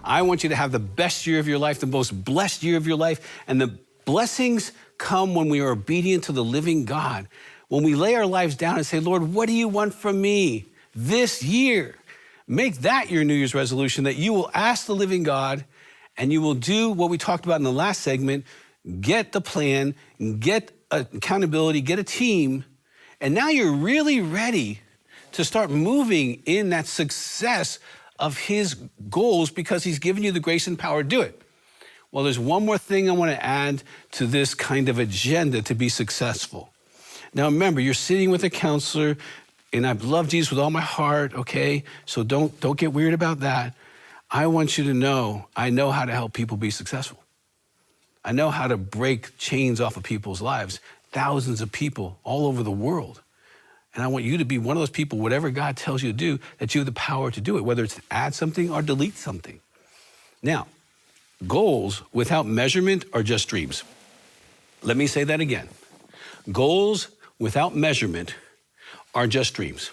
I want you to have the best year of your life, the most blessed year of your life. And the blessings come when we are obedient to the living God. When we lay our lives down and say, Lord, what do you want from me this year? Make that your New Year's resolution, that you will ask the living God and you will do what we talked about in the last segment, get the plan, get accountability, get a team, and now you're really ready to start moving in that success of his goals because he's given you the grace and power to do it. Well, there's one more thing I want to add to this kind of agenda to be successful. Now, remember, you're sitting with a counselor, and I love Jesus with all my heart, okay? So don't get weird about that. I want you to know, I know how to help people be successful. I know how to break chains off of people's lives, thousands of people all over the world. And I want you to be one of those people, whatever God tells you to do, that you have the power to do it, whether it's to add something or delete something. Now, goals without measurement are just dreams. Let me say that again. Goals without measurement are just dreams.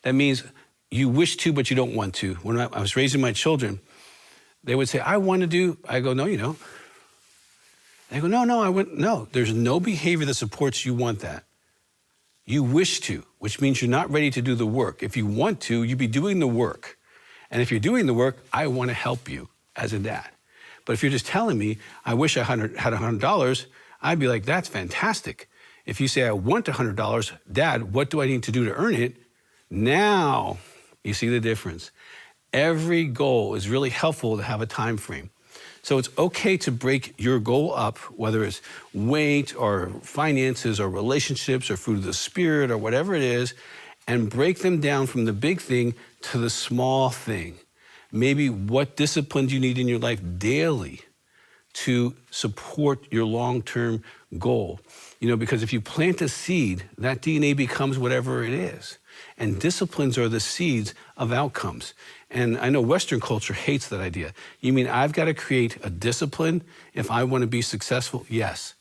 That means you wish to, but you don't want to. When I was raising my children, they would say, I want to do, I go, no, you don't. They go, no, there's no behavior that supports you want that. You wish to, which means you're not ready to do the work. If you want to, you'd be doing the work. And if you're doing the work, I want to help you as a dad. But if you're just telling me, I wish I had $100, I'd be like, that's fantastic. If you say, I want $100, Dad, what do I need to do to earn it? Now, you see the difference. Every goal is really helpful to have a time frame. So it's okay to break your goal up, whether it's weight or finances or relationships or fruit of the spirit or whatever it is, and break them down from the big thing to the small thing. Maybe what disciplines you need in your life daily to support your long-term goal. You know, because if you plant a seed, that DNA becomes whatever it is. And disciplines are the seeds of outcomes. And I know Western culture hates that idea. You mean I've got to create a discipline if I want to be successful? Yes.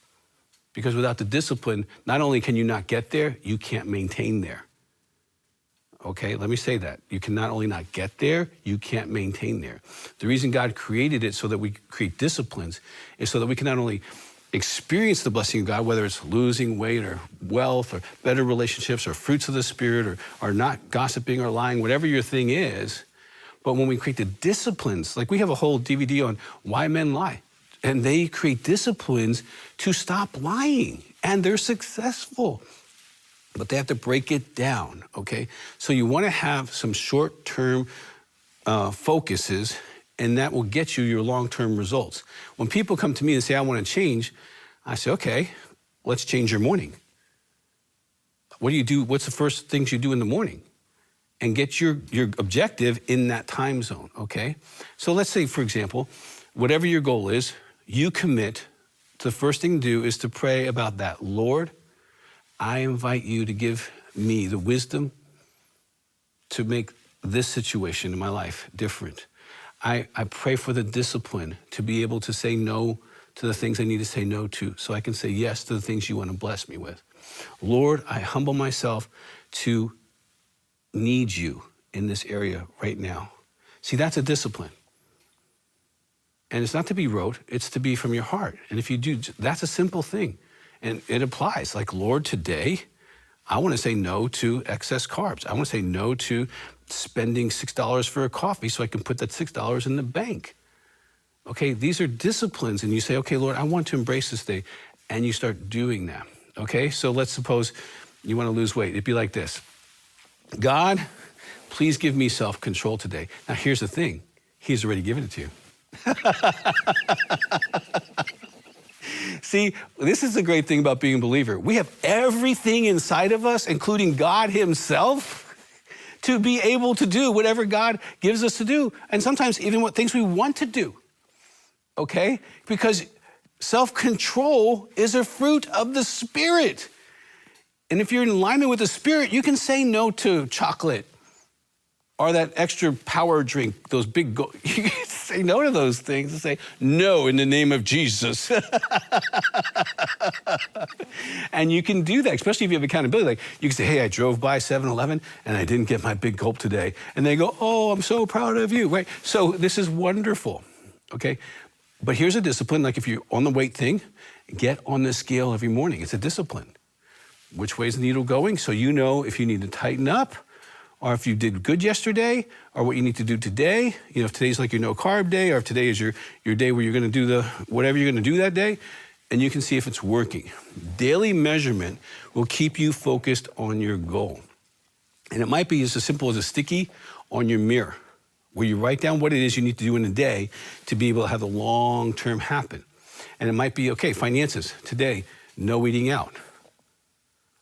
Because without the discipline, not only can you not get there, you can't maintain there. Okay, let me say that. You can not only not get there, you can't maintain there. The reason God created it so that we create disciplines is so that we can not only experience the blessing of God, whether it's losing weight or wealth or better relationships or fruits of the spirit or not gossiping or lying, whatever your thing is. But when we create the disciplines, like we have a whole DVD on why men lie, and they create disciplines to stop lying, and they're successful. But they have to break it down, okay? So you want to have some short-term focuses, and that will get you your long-term results. When people come to me and say, I want to change, I say, okay, let's change your morning. What do you do? What's the first things you do in the morning? And get your objective in that time zone, okay? So let's say, for example, whatever your goal is, you commit to the first thing to do is to pray about that. Lord, I invite you to give me the wisdom to make this situation in my life different. I pray for the discipline to be able to say no to the things I need to say no to so I can say yes to the things you want to bless me with. Lord, I humble myself to need you in this area right now. See, that's a discipline. And it's not to be rote, it's to be from your heart. And if you do, that's a simple thing. And it applies, like, Lord, today, I want to say no to excess carbs. I want to say no to spending $6 for a coffee so I can put that $6 in the bank. Okay, these are disciplines. And you say, okay, Lord, I want to embrace this thing. And you start doing that. Okay, so let's suppose you want to lose weight. It'd be like this. God, please give me self-control today. Now, here's the thing. He's already given it to you. See, this is the great thing about being a believer. We have everything inside of us, including God himself, to be able to do whatever God gives us to do. And sometimes even what things we want to do, okay? Because self-control is a fruit of the Spirit. And if you're in alignment with the Spirit, you can say no to chocolate or that extra power drink, those big say no to those things and say, no, in the name of Jesus. And you can do that, especially if you have accountability. Like you can say, hey, I drove by 7-Eleven and I didn't get my big gulp today. And they go, oh, I'm so proud of you, right? So this is wonderful, okay? But here's a discipline, like if you're on the weight thing, get on the scale every morning. It's a discipline. Which way is the needle going? So you know if you need to tighten up, or if you did good yesterday, or what you need to do today. You know, if today's like your no carb day, or if today is your day where you're gonna do whatever you're gonna do that day, and you can see if it's working. Daily measurement will keep you focused on your goal. And it might be as simple as a sticky on your mirror, where you write down what it is you need to do in a day to be able to have the long term happen. And it might be, okay, finances, today, no eating out.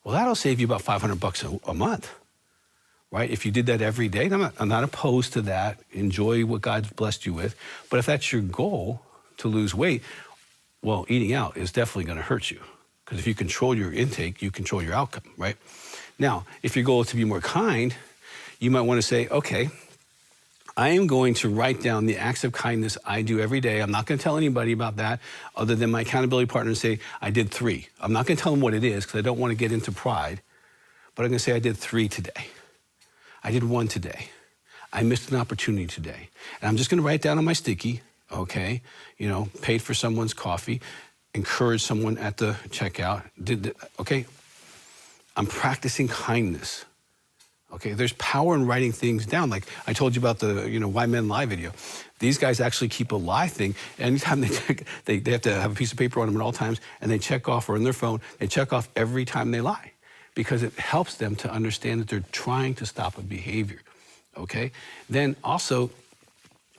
Well, that'll save you about $500 a month. Right? If you did that every day, I'm not opposed to that. Enjoy what God's blessed you with. But if that's your goal, to lose weight, well, eating out is definitely going to hurt you. Because if you control your intake, you control your outcome, right? Now, if your goal is to be more kind, you might want to say, okay, I am going to write down the acts of kindness I do every day. I'm not going to tell anybody about that other than my accountability partner and say, I did 3. I'm not going to tell them what it is because I don't want to get into pride. But I'm going to say I did 3 today. I did 1 today. I missed an opportunity today. And I'm just gonna write down on my sticky, okay, you know, paid for someone's coffee, encouraged someone at the checkout, okay? I'm practicing kindness, okay? There's power in writing things down. Like I told you about the, Why Men Lie video. These guys actually keep a lie thing. Anytime they have to have a piece of paper on them at all times, and they check off, or on their phone, they check off every time they lie, because it helps them to understand that they're trying to stop a behavior, okay? Then also,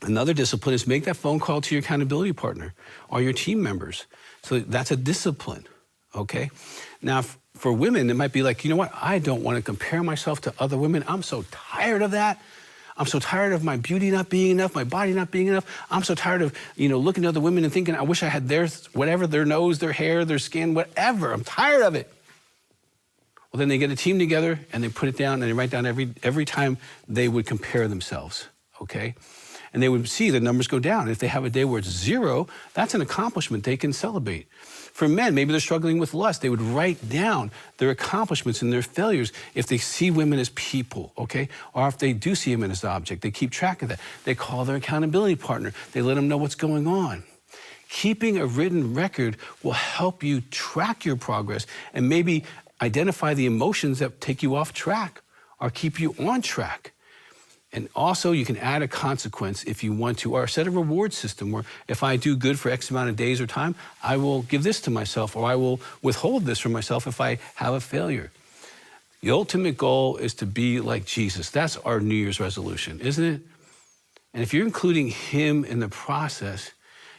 another discipline is make that phone call to your accountability partner or your team members. So that's a discipline, okay? Now, for women, it might be like, you know what? I don't want to compare myself to other women. I'm so tired of that. I'm so tired of my beauty not being enough, my body not being enough. I'm so tired of, looking at other women and thinking, I wish I had their nose, their hair, their skin, whatever. I'm tired of it. Well, then they get a team together and they put it down and they write down every time they would compare themselves, okay? And they would see the numbers go down. If they have a day where it's 0, that's an accomplishment they can celebrate. For men, maybe they're struggling with lust. They would write down their accomplishments and their failures if they see women as people, okay? Or if they do see them as an object, they keep track of that. They call their accountability partner. They let them know what's going on. Keeping a written record will help you track your progress and maybe identify the emotions that take you off track or keep you on track. And also you can add a consequence if you want to, or set a reward system where if I do good for X amount of days or time, I will give this to myself, or I will withhold this from myself if I have a failure. The ultimate goal is to be like Jesus. That's our New Year's resolution, isn't it? And if you're including him in the process,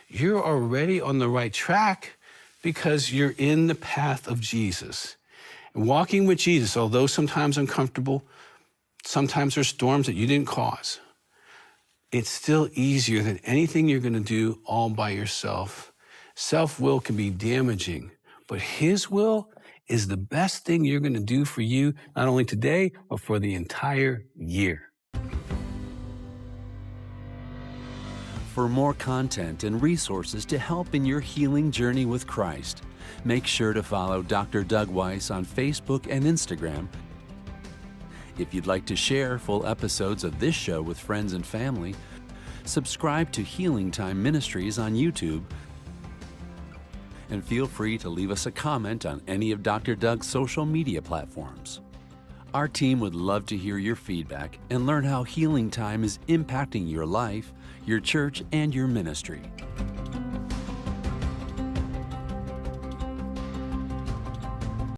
you're already on the right track because you're in the path of Jesus. And walking with Jesus, although sometimes uncomfortable, sometimes there's storms that you didn't cause, it's still easier than anything you're going to do all by yourself. Self-will can be damaging, but his will is the best thing you're going to do for you, not only today, but for the entire year. For more content and resources to help in your healing journey with Christ, make sure to follow Dr. Doug Weiss on Facebook and Instagram. If you'd like to share full episodes of this show with friends and family, subscribe to Healing Time Ministries on YouTube, and feel free to leave us a comment on any of Dr. Doug's social media platforms. Our team would love to hear your feedback and learn how Healing Time is impacting your life, your church, and your ministry.